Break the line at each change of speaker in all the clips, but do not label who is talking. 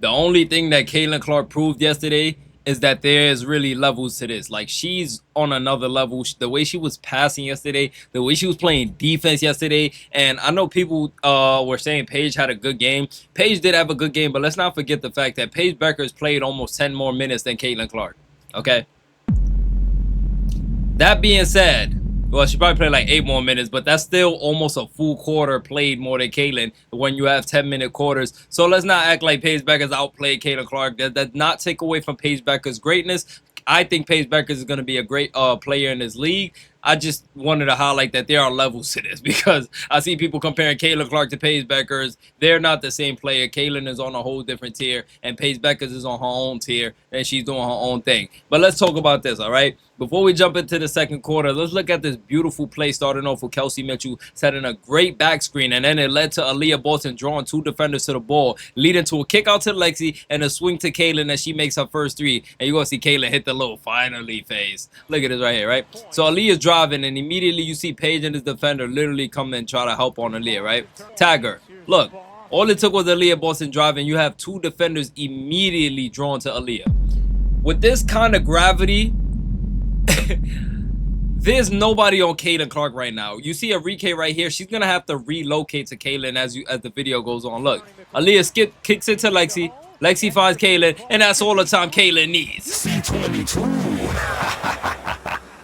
The only thing that Caitlin Clark proved yesterday is that there is really levels to this. Like, she's on another level. The way she was passing yesterday, the way she was playing defense yesterday, and I know people were saying Paige had a good game. Paige did have a good game, but let's not forget the fact that Paige Bueckers played almost 10 more minutes than Caitlin Clark. Okay. That being said, well, she probably played like 8 more minutes, but that's still almost a full quarter played more than Caitlin when you have 10-minute quarters. So let's not act like Paige Bueckers outplayed Caitlin Clark. That does not take away from Paige Bueckers' greatness. I think Paige Bueckers is going to be a great player in this league. I just wanted to highlight that there are levels to this because I see people comparing Caitlin Clark to Paige Bueckers. They're not the same player. Caitlin is on a whole different tier, and Paige Bueckers is on her own tier, and she's doing her own thing. But let's talk about this, all right? Before we jump into the second quarter, let's look at this beautiful play starting off with Kelsey Mitchell setting a great back screen, and then it led to Aaliyah Bolton drawing 2 defenders to the ball, leading to a kick out to Lexi and a swing to Caitlin as she makes her first 3. And you're going to see Caitlin hit the little finally phase. Look at this right here, right? So Aaliyah's driving, and immediately you see Paige and his defender literally come and try to help on Aaliyah, right? Tag her. Look, all it took was Aaliyah Bolton driving. You have 2 defenders immediately drawn to Aaliyah. With this kind of gravity, there's nobody on Caitlin Clark right now. You see Enrique right here. She's gonna have to relocate to Caitlin as the video goes on. Look, Aaliyah kicks it to Lexi. Lexi finds Caitlin, and that's all the time Caitlin needs.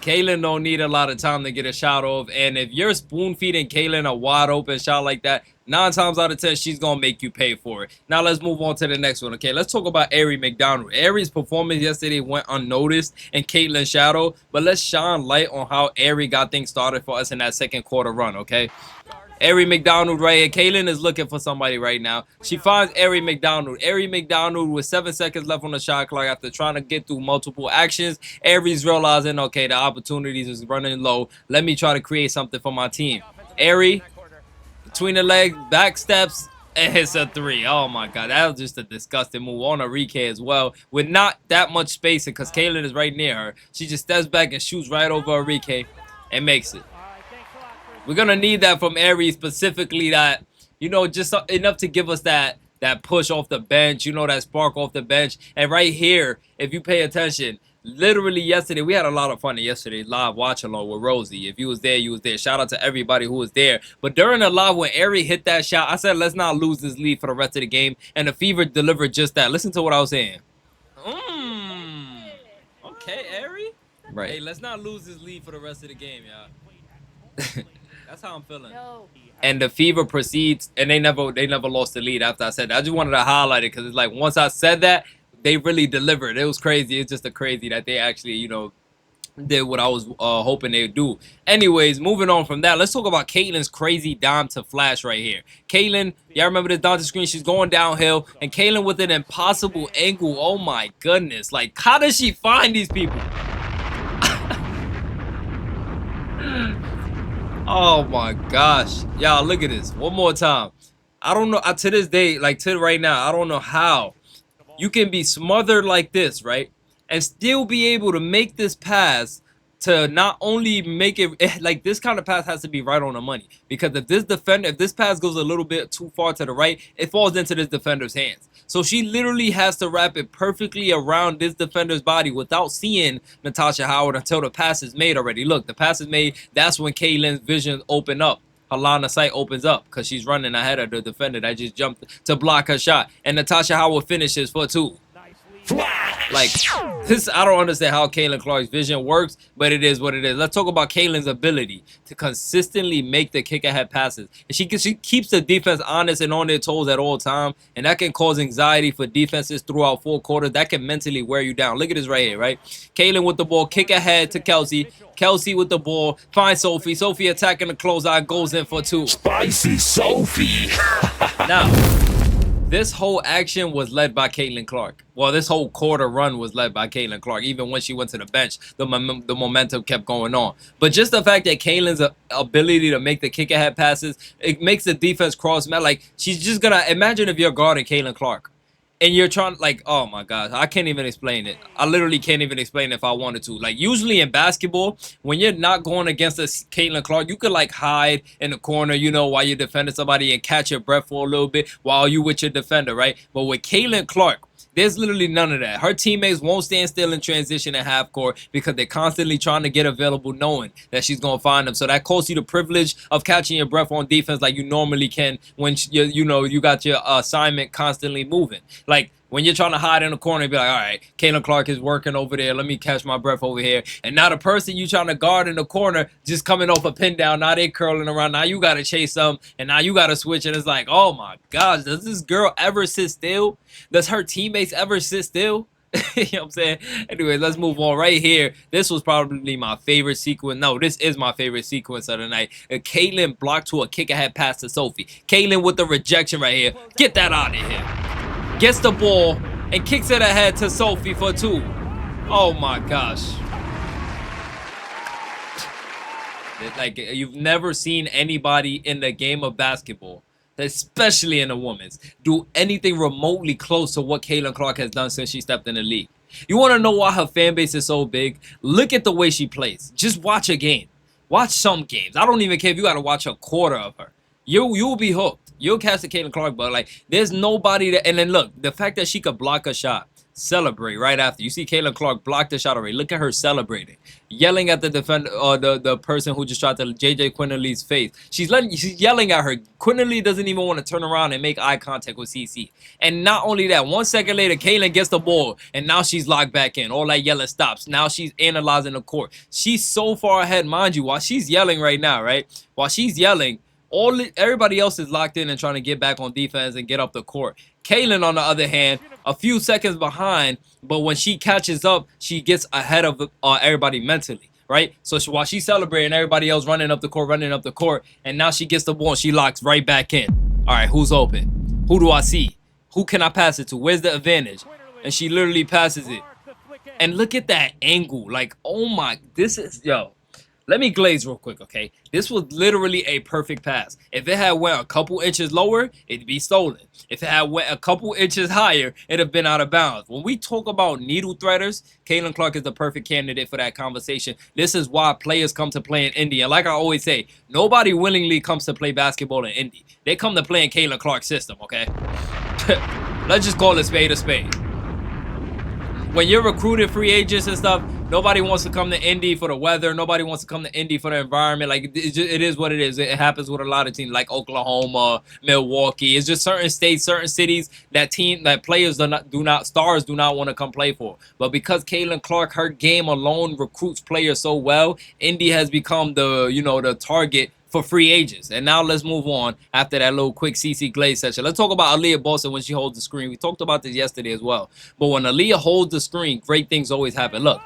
Caitlin don't need a lot of time to get a shot off, and if you're spoon feeding Caitlin a wide open shot like that, 9 times out of 10 she's gonna make you pay for it. Now let's move on to the next one. Okay, let's talk about Ary McDonald. Ary's performance yesterday went unnoticed in Caitlin's shadow, but let's shine light on how Ary got things started for us in that second quarter run. Okay, Ary McDonald right here. Caitlin is looking for somebody right now. She finds Ary McDonald. Ary McDonald with 7 seconds left on the shot clock after trying to get through multiple actions. Ary's realizing, okay, the opportunities is running low. Let me try to create something for my team. Ary, between the legs, back steps, and hits a 3. Oh my God, that was just a disgusting move on Enrique as well, with not that much spacing because Caitlin is right near her. She just steps back and shoots right over Enrique and makes it. We're going to need that from Ary specifically, that, you know, just enough to give us that push off the bench, you know, that spark off the bench. And right here, if you pay attention, literally yesterday, we had a lot of fun yesterday live watch along with Rosie. If you was there, you was there. Shout out to everybody who was there. But during the live when Ary hit that shot, I said, let's not lose this lead for the rest of the game. And the Fever delivered just that. Listen to what I was saying. Okay, Ary. Right. Hey, let's not lose this lead for the rest of the game, y'all. That's how I'm feeling. No. And the Fever proceeds, and they never lost the lead after I said that. I just wanted to highlight it because it's like once I said that, they really delivered. It was crazy. It's just a crazy that they actually, you know, did what I was hoping they would do. Anyways, moving on from that, let's talk about Caitlin's crazy dime to flash right here. Caitlin, y'all remember this down the screen? She's going downhill, and Caitlin with an impossible angle. Oh my goodness! Like, how does she find these people? Oh my gosh, y'all, look at this one more time. I don't know, to this day, like to right now, I don't know how you can be smothered like this, right, and still be able to make this pass to not only make it like this kind of pass has to be right on the money, because if this pass goes a little bit too far to the right, it falls into this defender's hands. So she literally has to wrap it perfectly around this defender's body without seeing Natasha Howard until the pass is made already. Look, the pass is made. That's when Caitlin's vision open up. Her line of sight opens up because she's running ahead of the defender that just jumped to block her shot. And Natasha Howard finishes for 2. Like, this, I don't understand how Caitlin Clark's vision works, but it is what it is. Let's talk about Caitlin's ability to consistently make the kick-ahead passes. And she keeps the defense honest and on their toes at all time, and that can cause anxiety for defenses throughout 4 quarters. That can mentally wear you down. Look at this right here, right? Caitlin with the ball, kick ahead to Kelsey. Kelsey with the ball, finds Sophie. Sophie attacking the closeout, goes in for 2.
Spicy Sophie.
Now, this whole action was led by Caitlin Clark. Well, this whole quarter run was led by Caitlin Clark. Even when she went to the bench, the momentum kept going on. But just the fact that Caitlin's ability to make the kick-ahead passes, it makes the defense cross. Like, she's just going to, imagine if you're guarding Caitlin Clark and you're trying like, oh my gosh, I can't even explain it. I literally can't even explain it if I wanted to. Like usually in basketball, when you're not going against a Caitlin Clark, you could like hide in the corner, you know, while you're defending somebody and catch your breath for a little bit while you with your defender, right? But with Caitlin Clark, there's literally none of that. Her teammates won't stand still in transition and half court because they're constantly trying to get available knowing that she's going to find them. So that costs you the privilege of catching your breath on defense like you normally can when you got your assignment constantly moving. Like when you're trying to hide in the corner and be like, all right, Caitlin Clark is working over there. Let me catch my breath over here. And now the person you trying to guard in the corner just coming off a pin down. Now they curling around. Now you got to chase them. And now you got to switch. And it's like, oh my gosh, does this girl ever sit still? Does her teammates ever sit still? You know what I'm saying? Anyway, let's move on right here. This was probably my favorite sequence. No, this is my favorite sequence of the night. Caitlin blocked to a kick ahead pass to Sophie. Caitlin with the rejection right here. Get that out of here. Gets the ball and kicks it ahead to Sophie for 2. Oh my gosh. Like, you've never seen anybody in the game of basketball, especially in the women's, do anything remotely close to what Caitlin Clark has done since she stepped in the league. You want to know why her fan base is so big? Look at the way she plays. Just watch a game. Watch some games. I don't even care if you got to watch a quarter of her. You'll be hooked. You'll catch the Caitlin Clark, but like there's nobody that. And then look, the fact that she could block a shot, celebrate right after. You see Caitlin Clark block the shot already. Look at her celebrating, yelling at the defender or the person who just shot the JJ Quinterly's face. She's yelling at her. Quinterly doesn't even want to turn around and make eye contact with CC. And not only that, 1 second later, Caitlin gets the ball and now she's locked back in. All that yelling stops. Now she's analyzing the court. She's so far ahead, mind you. While she's yelling right now, right? While she's yelling, everybody else is locked in and trying to get back on defense and get up the court. Caitlin, on the other hand, a few seconds behind, but when she catches up, she gets ahead of everybody mentally, right? So while she's celebrating, everybody else running up the court, and now she gets the ball and she locks right back in. All right, who's open? Who do I see? Who can I pass it to? Where's the advantage? And she literally passes it. And look at that angle. Like, oh my, this is, yo. Let me glaze real quick, okay? This was literally a perfect pass. If it had went a couple inches lower, it'd be stolen. If it had went a couple inches higher, it'd have been out of bounds. When we talk about needle threaders, Caitlin Clark is the perfect candidate for that conversation. This is why players come to play in Indy. And like I always say, nobody willingly comes to play basketball in Indy. They come to play in Caitlin Clark's system, okay? Let's just call it spade a spade. When you're recruiting free agents and stuff, nobody wants to come to Indy for the weather. Nobody wants to come to Indy for the environment. Like, it is what it is. It happens with a lot of teams like Oklahoma, Milwaukee. It's just certain states, certain cities that players stars do not want to come play for. But because Caitlin Clark, her game alone recruits players so well, Indy has become the target for free agents. And now let's move on after that little quick CC Glaze session. Let's talk about Aaliyah Boston when she holds the screen. We talked about this yesterday as well. But when Aaliyah holds the screen, great things always happen. Look,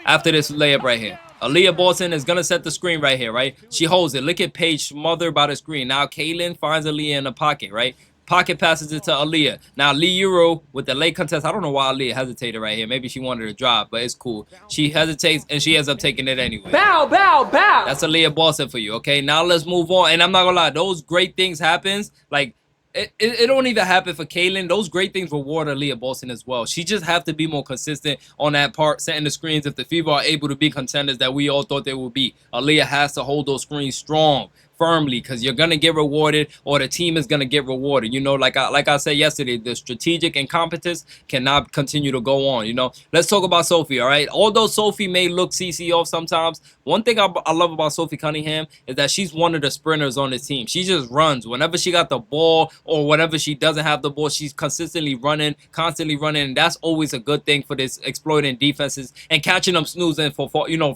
after this layup right here, Aaliyah Boston is going to set the screen right here, right? She holds it. Look at Paige smothered by the screen. Now Caitlin finds Aaliyah in the pocket, right? Pocket passes it to Aaliyah. Now Lee Euro with the late contest. I don't know why Aaliyah hesitated right here. Maybe she wanted to drop, but it's cool. She hesitates and she ends up taking it anyway.
Bow, bow, bow.
That's Aaliyah Boston for you, okay? Now let's move on. And I'm not gonna lie, those great things happens. Like it don't even happen for Caitlin. Those great things reward Aaliyah Boston as well. She just have to be more consistent on that part, setting the screens. If the Fever are able to be contenders that we all thought they would be, Aaliyah has to hold those screens strong, firmly, because you're gonna get rewarded, or the team is gonna get rewarded. You know, like I said yesterday, the strategic incompetence cannot continue to go on. You know, let's talk about Sophie. All right, although Sophie may look CC off sometimes, one thing I love about Sophie Cunningham is that she's one of the sprinters on this team. She just runs whenever she got the ball, or whenever she doesn't have the ball. She's consistently running, constantly running, and that's always a good thing for this exploiting defenses and catching them snoozing for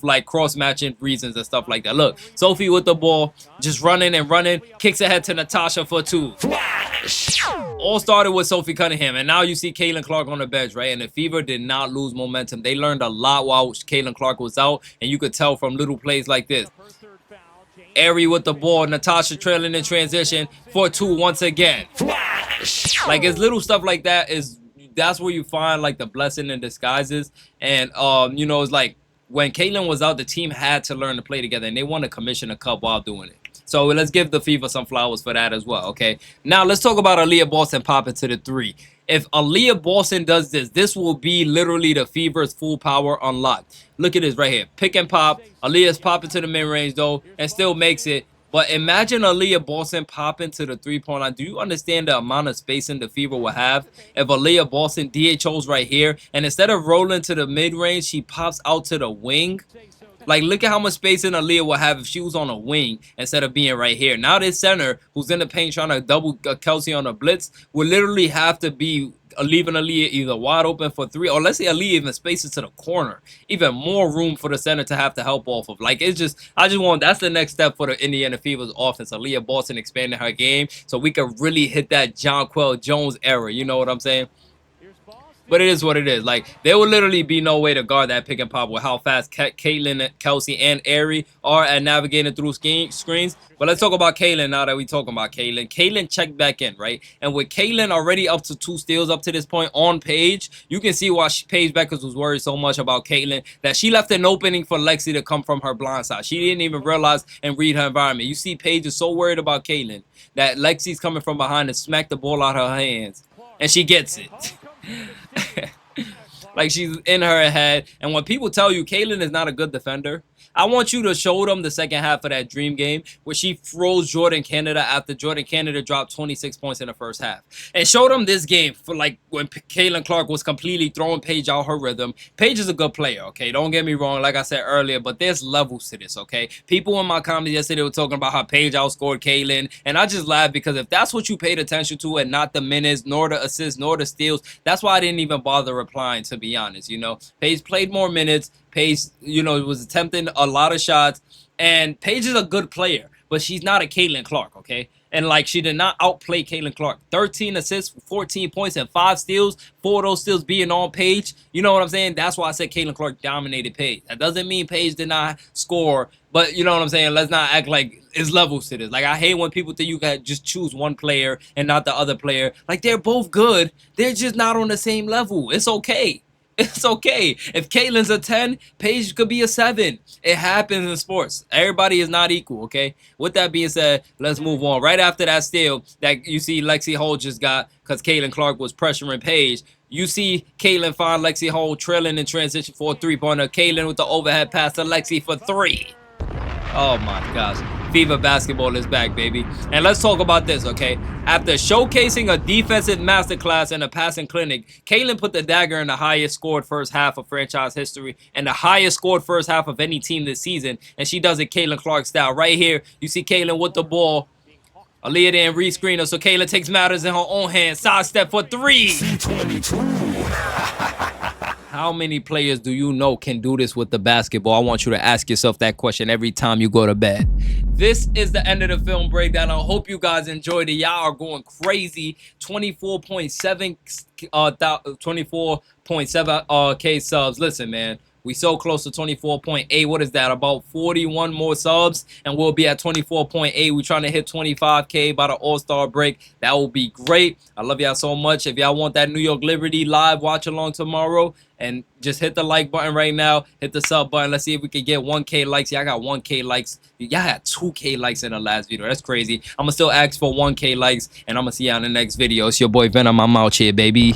like cross matching reasons and stuff like that. Look, Sophie with the ball, just running and running, kicks ahead to Natasha for 2. All started with Sophie Cunningham, and now you see Caitlin Clark on the bench, right? And the Fever did not lose momentum. They learned a lot while Caitlin Clark was out, and you could tell from little plays like this. Ary with the ball, Natasha trailing in transition for 2 once again. Like, it's little stuff like that that's where you find like the blessing in disguises. And it's like when Caitlin was out, the team had to learn to play together, and they won to commission a cup while doing it. So let's give the Fever some flowers for that as well, okay? Now let's talk about Aaliyah Boston popping to the 3. If Aaliyah Boston does this, this will be literally the Fever's full power unlocked. Look at this right here. Pick and pop. Aaliyah's popping to the mid-range, though, and still makes it. But imagine Aaliyah Boston popping to the three-point line. Do you understand the amount of spacing the Fever will have if Aaliyah Boston DHO's right here, and instead of rolling to the mid-range, she pops out to the wing? Like, look at how much spacing Aaliyah will have if she was on a wing instead of being right here. Now this center, who's in the paint trying to double Kelsey on a blitz, will literally have to be leaving Aaliyah either wide open for three, or let's say Aaliyah even spaces to the corner. Even more room for the center to have to help off of. Like, it's just, I just want, that's the next step for the Indiana Fever's offense. Aaliyah Boston expanding her game so we can really hit that Jonquel Jones era. You know what I'm saying? But it is what it is. Like, there will literally be no way to guard that pick and pop with how fast Caitlin, Kelsey, and Ary are at navigating through screens. But let's talk about Caitlin now that we're talking about Caitlin. Caitlin checked back in, right? And with Caitlin already up to 2 steals up to this point on Paige, you can see why Paige Bueckers was worried so much about Caitlin, that she left an opening for Lexi to come from her blind side. She didn't even realize and read her environment. You see Paige is so worried about Caitlin that Lexi's coming from behind and smack the ball out of her hands. And she gets it. Like, she's in her head. And when people tell you Caitlin is not a good defender, I want you to show them the second half of that dream game where she froze Jordan Canada after Jordan Canada dropped 26 points in the first half. And show them this game for, like, when Caitlin Clark was completely throwing Paige out her rhythm. Paige is a good player, okay? Don't get me wrong, like I said earlier, but there's levels to this, okay? People in my comments yesterday were talking about how Paige outscored Caitlin, and I just laughed because if that's what you paid attention to and not the minutes, nor the assists, nor the steals, that's why I didn't even bother replying, to be honest, you know? Paige played more minutes. Paige, you know, was attempting a lot of shots, and Paige is a good player, but she's not a Caitlin Clark, okay? And, like, she did not outplay Caitlin Clark. 13 assists, 14 points, and 5 steals. 4 of those steals being on Paige. You know what I'm saying? That's why I said Caitlin Clark dominated Paige. That doesn't mean Paige did not score, but you know what I'm saying? Let's not act like it's levels to this. Like, I hate when people think you can just choose one player and not the other player. Like, they're both good. They're just not on the same level. It's okay. It's okay. If Caitlin's a 10, Paige could be a 7. It happens in sports. Everybody is not equal, okay? With that being said, let's move on. Right after that steal that you see Lexi Holt just got because Caitlin Clark was pressuring Paige, you see Caitlin find Lexi Holt trailing in transition for a three-pointer. Caitlin with the overhead pass to Lexi for 3. Oh my gosh. Fever basketball is back, baby. And let's talk about this, okay? After showcasing a defensive masterclass and a passing clinic, Caitlin put the dagger in the highest scored first half of franchise history and the highest scored first half of any team this season. And she does it Caitlin Clark style. Right here, you see Caitlin with the ball. Aaliyah didn't rescreen her, so Caitlin takes matters in her own hands. Sidestep for 3. How many players do you know can do this with the basketball? I want you to ask yourself that question every time you go to bed. This is the end of the film breakdown. I hope you guys enjoyed it. Y'all are going crazy. 24.7K subs. Listen, man. We so close to 24.8. What is that? About 41 more subs, and we'll be at 24.8. We're trying to hit 25K by the All-Star break. That will be great. I love y'all so much. If y'all want that New York Liberty live watch along tomorrow, and just hit the like button right now. Hit the sub button. Let's see if we can get 1K likes. Y'all got 1K likes. Y'all had 2K likes in the last video. That's crazy. I'm going to still ask for 1K likes, and I'm going to see y'all in the next video. It's your boy Venom. I'm out here, baby.